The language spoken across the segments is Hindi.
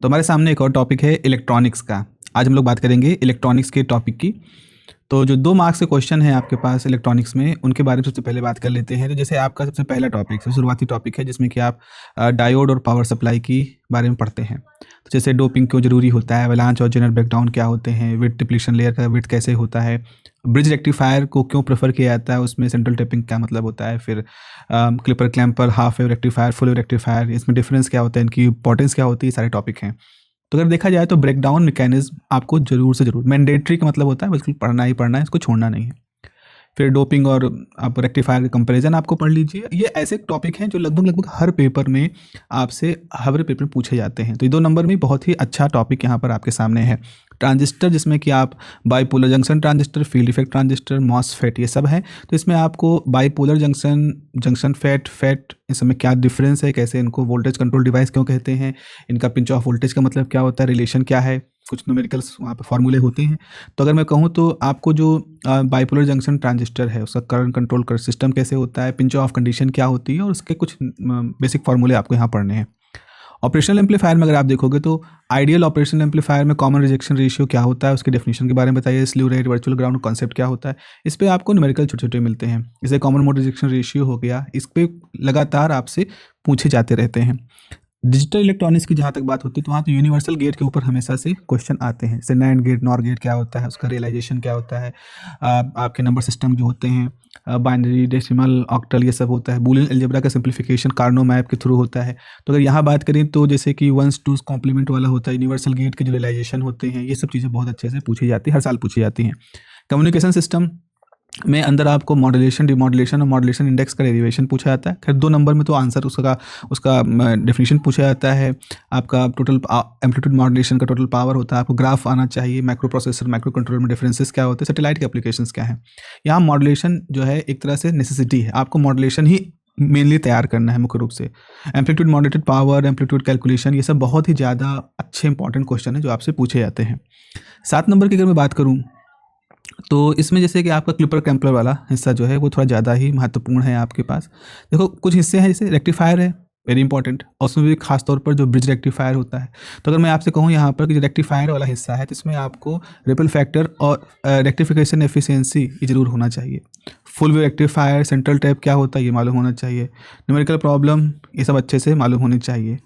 तो हमारे सामने एक और टॉपिक है इलेक्ट्रॉनिक्स का। आज हम लोग बात करेंगे इलेक्ट्रॉनिक्स के टॉपिक की। तो जो 2 मार्क्स के क्वेश्चन हैं आपके पास इलेक्ट्रॉनिक्स में, उनके बारे में सबसे पहले बात कर लेते हैं। तो जैसे आपका सबसे पहला टॉपिक, सबसे शुरुआती टॉपिक है जिसमें कि आप डायोड और पावर सप्लाई की बारे में पढ़ते हैं। तो जैसे डोपिंग क्यों ज़रूरी होता है, एवलांच और जेनर ब्रेकडाउन क्या होते हैं, विड्थ डिप्लीशन लेयर का विड्थ कैसे होता है, ब्रिज रेक्टिफायर को क्यों प्रेफर किया जाता है, उसमें सेंट्रल टेपिंग क्या मतलब होता है, फिर clipper clamper, half wave rectifier, full wave rectifier, इसमें डिफरेंस क्या होता है, इनकी इंपॉर्टेंस क्या होती है, सारे टॉपिक हैं। तो अगर देखा जाए तो ब्रेकडाउन मैकेनिज्म आपको ज़रूर से ज़रूर, मैंडेटरी का मतलब होता है बिल्कुल पढ़ना ही पढ़ना है, इसको छोड़ना नहीं है। फिर डोपिंग और आप रेक्टिफायर का कंपैरिजन आपको पढ़ लीजिए। ये ऐसे टॉपिक हैं जो लगभग हर पेपर में आपसे हर पेपर में पूछे जाते हैं। तो ये 2 नंबर में बहुत ही अच्छा टॉपिक यहाँ पर आपके सामने है। ट्रांजिस्टर, जिसमें कि आप bipolar junction transistor, field effect transistor, MOSFET, ये सब है। तो इसमें आपको बाईपोलर जंक्शन फेट इस समय क्या डिफरेंस है, कैसे इनको वोल्टेज कंट्रोल डिवाइस क्यों कहते हैं, इनका पिंच ऑफ वोल्टेज का मतलब क्या होता है, रिलेशन क्या है, कुछ न्यूमेरिकल्स वहाँ पे फॉर्मूले होते हैं। तो अगर मैं कहूँ तो आपको जो बाईपोलर जंक्शन ट्रांजिस्टर है उसका करंट कंट्रोल कर सिस्टम कैसे होता है, पिंच ऑफ कंडीशन क्या होती है, और उसके कुछ बेसिक फार्मूले आपको यहाँ पढ़ने हैं। ऑपरेशनल एम्पलीफायर में अगर आप देखोगे तो आइडियल ऑपरेशनल एम्पलीफायर में कॉमन रिजेक्शन रेशियो क्या होता है, उसके डेफिनेशन के बारे में बताइए, slew rate, virtual ground concept क्या होता है। इस पे आपको न्यूमेरिकल छोटे छोटे मिलते हैं। जैसे कॉमन मोड रिजेक्शन रेशियो हो गया, इस पे लगातार आपसे पूछे जाते रहते हैं। डिजिटल इलेक्ट्रॉनिक्स की जहाँ तक बात होती है तो वहाँ तो यूनिवर्सल गेट के ऊपर हमेशा से क्वेश्चन आते हैं। जैसे नैंड गेट, नॉर गेट क्या होता है, उसका रियलाइजेशन क्या होता है, आपके नंबर सिस्टम जो होते हैं, बाइनरी, डेसिमल, ऑक्टल, ये सब होता है। बूलियन अलजेब्रा का सिंप्लीफिकेशन कार्नो मैप के थ्रू होता है। तो अगर यहाँ बात करें तो जैसे कि 1s 2s कॉम्प्लीमेंट वाला होता है, यूनिवर्सल गेट के जो रियलाइजेशन होते हैं, ये सब चीज़ें बहुत अच्छे से पूछी जाती है, हर साल पूछी जाती हैं। कम्युनिकेशन सिस्टम में अंदर आपको मॉड्यूलेशन, डिमॉड्यूलेशन और मॉड्यूलेशन इंडेक्स का डेरिवेशन पूछा जाता है। खैर 2 नंबर में तो आंसर उसका डेफिनेशन पूछा जाता है। आपका टोटल एम्पलीट्यूड मॉड्यूलेशन का टोटल पावर होता है, आपको ग्राफ आना चाहिए, माइक्रो प्रोसेसर, माइक्रो कंट्रोलर में डिफरेंसेस क्या होते हैं, सैटेलाइट के एप्लीकेशंस क्या हैं। यहाँ मॉड्यूलेशन जो है एक तरह से नेसेसिटी है, आपको मॉड्यूलेशन ही मेनली तैयार करना है मुख्य रूप से। Amplitude modulated power, amplitude calculation, ये सब बहुत ही ज़्यादा अच्छे इंपॉर्टेंट क्वेश्चन है जो आपसे पूछे जाते हैं। 7 नंबर की अगर मैं बात करूँ तो इसमें जैसे कि आपका क्लिपर क्रैम्पलर वाला हिस्सा जो है वो थोड़ा ज़्यादा ही महत्वपूर्ण है आपके पास। देखो कुछ हिस्से हैं, जैसे रेक्टिफायर है, वेरी इंपॉर्टेंट, और उसमें भी खास तौर पर जो ब्रिज रेक्टिफायर होता है। तो अगर मैं आपसे कहूँ यहाँ पर कि जो रेक्टिफायर वाला हिस्सा है तो इसमें आपको रिपल फैक्टर और रेक्टिफिकेशन एफिशिएंसी ये जरूर होना चाहिए। Full wave rectifier, central tap क्या होता है ये मालूम होना चाहिए, न्यूमेरिकल प्रॉब्लम ये सब अच्छे से मालूम होनी चाहिए।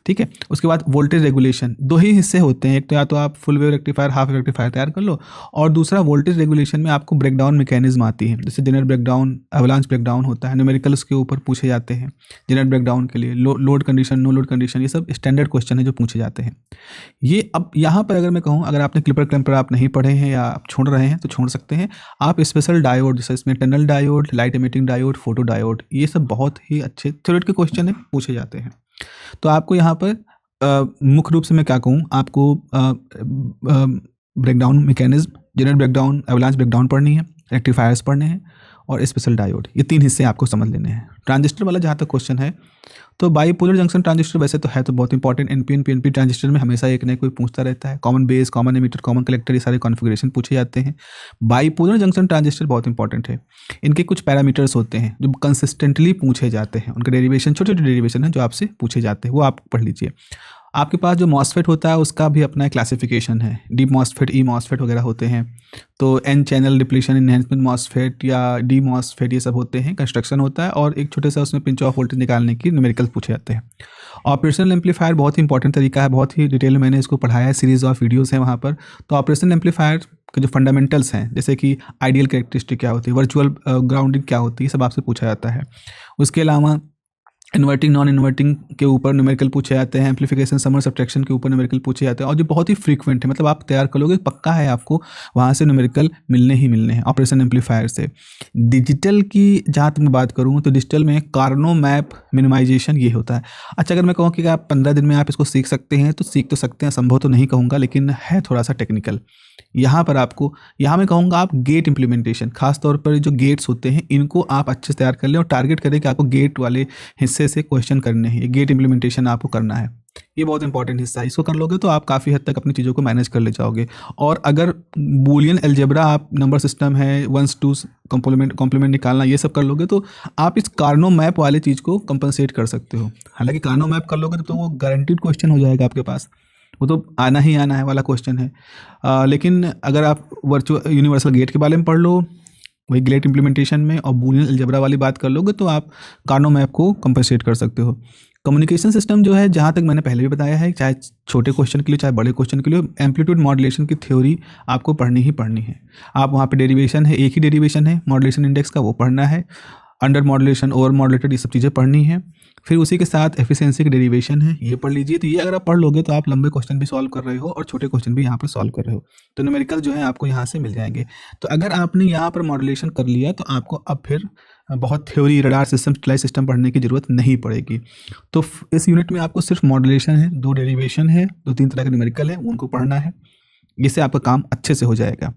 ठीक है, उसके बाद वोल्टेज रेगुलेशन, 2 ही हिस्से होते हैं। एक तो या तो आप full wave rectifier, half wave rectifier तैयार कर लो, और दूसरा वोल्टेज रेगुलेशन में आपको ब्रेकडाउन मैकेनिज्म आती है। जैसे जेनर ब्रेकडाउन, एवलांच ब्रेकडाउन होता है, न्यूमेरिकल उसके ऊपर पूछे जाते हैं। जेनर ब्रेकडाउन के लिए load condition, no load condition, ये सब स्टैंडर्ड क्वेश्चन है जो पूछे जाते हैं। ये अब यहाँ पर अगर मैं कहूँ, अगर आपने क्लिपर क्रैम्पर आप नहीं पढ़े हैं या आप छोड़ रहे हैं तो छोड़ सकते हैं। आप स्पेशल डायोड, जैसे इसमें tunnel diode, light emitting diode, photo diode, ये सब बहुत ही अच्छे थ्योरेटिकल क्वेश्चन है, पूछे जाते हैं। तो आपको यहाँ पर मुख्य रूप से मैं क्या कहूँ, आपको breakdown mechanism, Zener breakdown, avalanche breakdown पढ़नी है, रेक्टिफायर्स पढ़ने हैं, और स्पेशल डायोड, ये 3 हिस्से आपको समझ लेने हैं। ट्रांजिस्टर वाला जहाँ तक क्वेश्चन है तो बाईपोलर जंक्शन ट्रांजिस्टर वैसे तो है तो बहुत इंपॉर्टेंट, एनपीएन पीएनपी ट्रांजिस्टर में हमेशा एक ना कोई पूछता रहता है। Common base, common emitter, common collector, ये सारे कॉन्फ़िगरेशन पूछे जाते हैं। बाईपोलर जंक्शन ट्रांजिस्टर बहुत इंपॉर्टेंट है। इनके कुछ पैरामीटर्स होते हैं जो कंसिस्टेंटली पूछे जाते हैं, उनके डेरिवेशन, छोटे छोटे डेरिवेशन हैं जो आपसे पूछे जाते हैं, वो आप पढ़ लीजिए। आपके पास जो मॉसफेट होता है उसका भी अपना क्लासिफिकेशन है, डी मॉसफेट, ई मॉसफेट वगैरह होते हैं। तो N channel depletion enhancement MOSFET या डी मॉसफेट, ये सब होते हैं, कंस्ट्रक्शन होता है, और एक छोटे सा उसमें पिंच ऑफ वोल्टेज निकालने की न्यूमेरिकल पूछे जाते हैं। ऑपरेशनल एम्पलीफायर बहुत ही इंपॉर्टेंट तरीका है, बहुत ही डिटेल में मैंने इसको पढ़ाया है, सीरीज़ ऑफ वीडियोज़ हैं वहाँ पर। तो ऑपरेशनल एम्पलीफायर के जो फंडामेंटल्स हैं, जैसे कि आइडियल कैरेक्टरिस्टिक क्या होती है, वर्चुअल ग्राउंडिंग क्या होती है, सब आपसे पूछा जाता है। उसके अलावा इन्वर्टिंग, नॉन इन्वर्टिंग के ऊपर न्यूमेरिकल पूछे जाते हैं, एम्पलीफिकेशन, समर सब्ट्रैक्शन के ऊपर न्यूमेरिकल पूछे जाते हैं, और जो बहुत ही फ्रीक्वेंट है, मतलब आप तैयार कर लोगे पक्का है आपको वहाँ से न्यूमेरिकल मिलने ही मिलने हैं ऑपरेशन एम्पलीफायर से। डिजिटल की जहाँ तक मैं बात करूँ तो डिजिटल में कार्नो मैप मिनिमाइजेशन ये होता है। अच्छा, अगर मैं कहूँ कि आप 15 दिन में आप इसको सीख सकते हैं तो सीख तो सकते हैं, संभव तो नहीं कहूँगा, लेकिन है थोड़ा सा टेक्निकल। यहाँ पर आपको, यहाँ मैं कहूँगा आप गेट इम्प्लीमेंटेशन, खास तौर पर जो गेट्स होते हैं इनको आप अच्छे से तैयार कर लें, और टारगेट करें कि आपको गेट वाले हिस्से से क्वेश्चन करने हैं, गेट इम्प्लीमेंटेशन आपको करना है। ये बहुत इंपॉर्टेंट हिस्सा है, इसको कर लोगे तो आप काफ़ी हद तक अपनी चीज़ों को मैनेज कर ले जाओगे। और अगर बूलियन अलजेब्रा, आप नंबर सिस्टम है, 1s 2s कॉम्प्लीमेंट निकालना, ये सब कर लोगे तो आप इस कार्नो मैप वाले चीज़ को कंपनसेट कर सकते हो। हालांकि कार्नो मैप कर लोगे तो वो गारंटीड क्वेश्चन हो जाएगा आपके पास, वो तो आना ही आना है वाला क्वेश्चन है। लेकिन अगर आप वर्चुअल यूनिवर्सल गेट के बारे में पढ़ लो, वही ग्लेट इम्प्लीमेंटेशन में, और बूलियन अलजेब्रा वाली बात कर लोगे तो आप कार्नो मैप को कंपनसेट कर सकते हो। कम्युनिकेशन सिस्टम जो है, जहाँ तक मैंने पहले भी बताया है, चाहे छोटे क्वेश्चन के लिए चाहे बड़े क्वेश्चन के लिए, एम्पलीट्यूड मॉड्यूलेशन की थ्योरी आपको पढ़नी ही पढ़नी है। आप वहाँ पे डेरिवेशन है, एक ही डेरिवेशन है मॉड्यूलेशन इंडेक्स का, वो पढ़ना है। अंडर मॉड्यूलेशन, ओवर मॉड्यूलेटेड, ये सब चीज़ें पढ़नी है। फिर उसी के साथ एफिशिएंसी की डेरिवेशन है, ये पढ़ लीजिए। तो ये अगर आप पढ़ लोगे तो आप लंबे क्वेश्चन भी सॉल्व कर रहे हो और छोटे क्वेश्चन भी यहाँ पर सॉल्व कर रहे हो, तो न्यूमेरिकल जो है आपको यहाँ से मिल जाएंगे। तो अगर आपने यहाँ पर मॉड्यूलेशन कर लिया तो आपको अब फिर बहुत theory, radar system, sterilise system पढ़ने की जरूरत नहीं पड़ेगी। तो इस यूनिट में आपको सिर्फ मॉड्यूलेशन है, 2 डेरिवेशन है, 2-3 तरह के न्यूमेरिकल है, उनको पढ़ना है। इससे आपका काम अच्छे से हो जाएगा।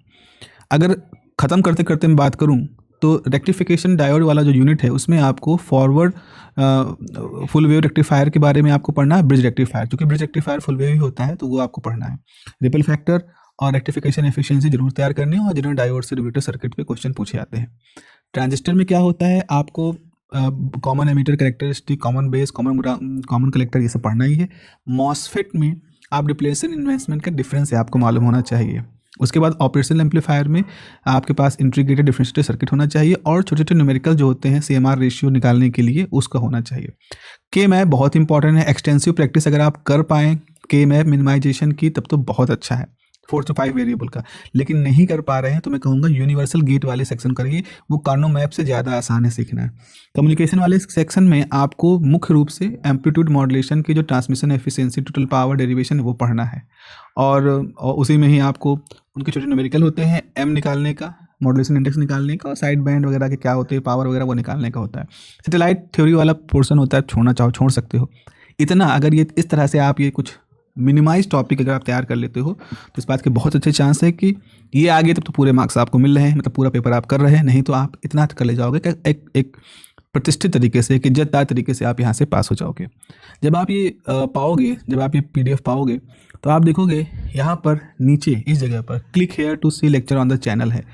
अगर ख़त्म करते करते मैं बात करूँ तो रेक्टिफिकेशन डायोड वाला जो यूनिट है उसमें आपको फॉरवर्ड फुल वेव रेक्टिफायर के बारे में आपको पढ़ना है, ब्रिज रेक्टिफायर, क्योंकि ब्रिज रेक्टिफायर फुल वेव ही होता है तो वो आपको पढ़ना है। रिपल फैक्टर और रेक्टिफिकेशन एफिशिएंसी जरूर तैयार करनी है, और जिन्होंने डायोड से रिपीटर सर्किट पे क्वेश्चन पूछे जाते हैं। ट्रांजिस्टर में क्या होता है, आपको common emitter characteristic, common base, common collector, ये सब पढ़ना ही है। मॉसफेट में आप डिप्लेशन इन्वेस्टमेंट का डिफरेंस है आपको मालूम होना चाहिए। उसके बाद ऑपरेशनल एम्पलीफायर में आपके पास इंटीग्रेटेड डिफरेंशिएटर सर्किट होना चाहिए, और छोटे छोटे न्यूमेरिकल जो होते हैं CMR रेशियो निकालने के लिए उसका होना चाहिए। के मैप बहुत इंपॉर्टेंट है, एक्सटेंसिव प्रैक्टिस अगर आप कर पाएँ के मैप मिनिमाइजेशन की तब तो बहुत अच्छा है, 4 से 5 वेरिएबल का। लेकिन नहीं कर पा रहे हैं तो मैं कहूँगा यूनिवर्सल गेट वाले सेक्शन करिए, वो कार्नो मैप से ज़्यादा आसान है सीखना है। कम्युनिकेशन वाले सेक्शन में आपको मुख्य रूप से एम्पलीट्यूड मॉड्यूलेशन की जो transmission efficiency, total power derivation, वो पढ़ना है। और उसी में ही आपको उनके छोटे न्यूमेरिकल होते हैं, एम निकालने का, मॉड्यूलेशन इंडेक्स निकालने का, और साइड बैंड वगैरह के क्या होते हैं, पावर वगैरह, वो निकालने का होता है। सैटेलाइट थ्योरी वाला पोर्शन होता है, छोड़ना चाहो छोड़ सकते हो। इतना अगर ये इस तरह से आप ये कुछ मिनिमाइज टॉपिक अगर आप तैयार कर लेते हो तो इस बात के बहुत अच्छे चांस है कि ये आगे तब तो पूरे मार्क्स आपको मिल रहे हैं, मतलब पूरा पेपर आप कर रहे हैं। नहीं तो आप इतना कर ले जाओगे कि एक प्रतिष्ठित तरीके से, एक इज्जतदार तरीके से आप यहाँ से पास हो जाओगे। जब आप ये पाओगे, जब आप ये PDF पाओगे तो आप देखोगे यहाँ पर नीचे इस जगह पर click here to see lecture on the channel है।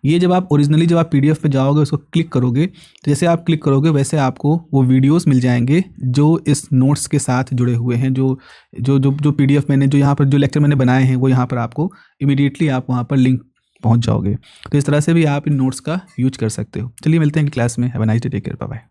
ये जब आप ओरिजिनली जब आप PDF पे जाओगे, उसको क्लिक करोगे, तो जैसे आप क्लिक करोगे वैसे आपको वो वीडियोस मिल जाएंगे जो इस नोट्स के साथ जुड़े हुए हैं। जो जो जो जो PDF मैंने, जो यहाँ पर जो लेक्चर मैंने बनाए हैं, वो यहाँ पर आपको इमीडिएटली आप वहाँ पर लिंक पहुँच जाओगे। तो इस तरह से भी आप इन नोट्स का यूज कर सकते हो। चलिए मिलते हैं क्लास में। Have a nice day, take care, bye bye.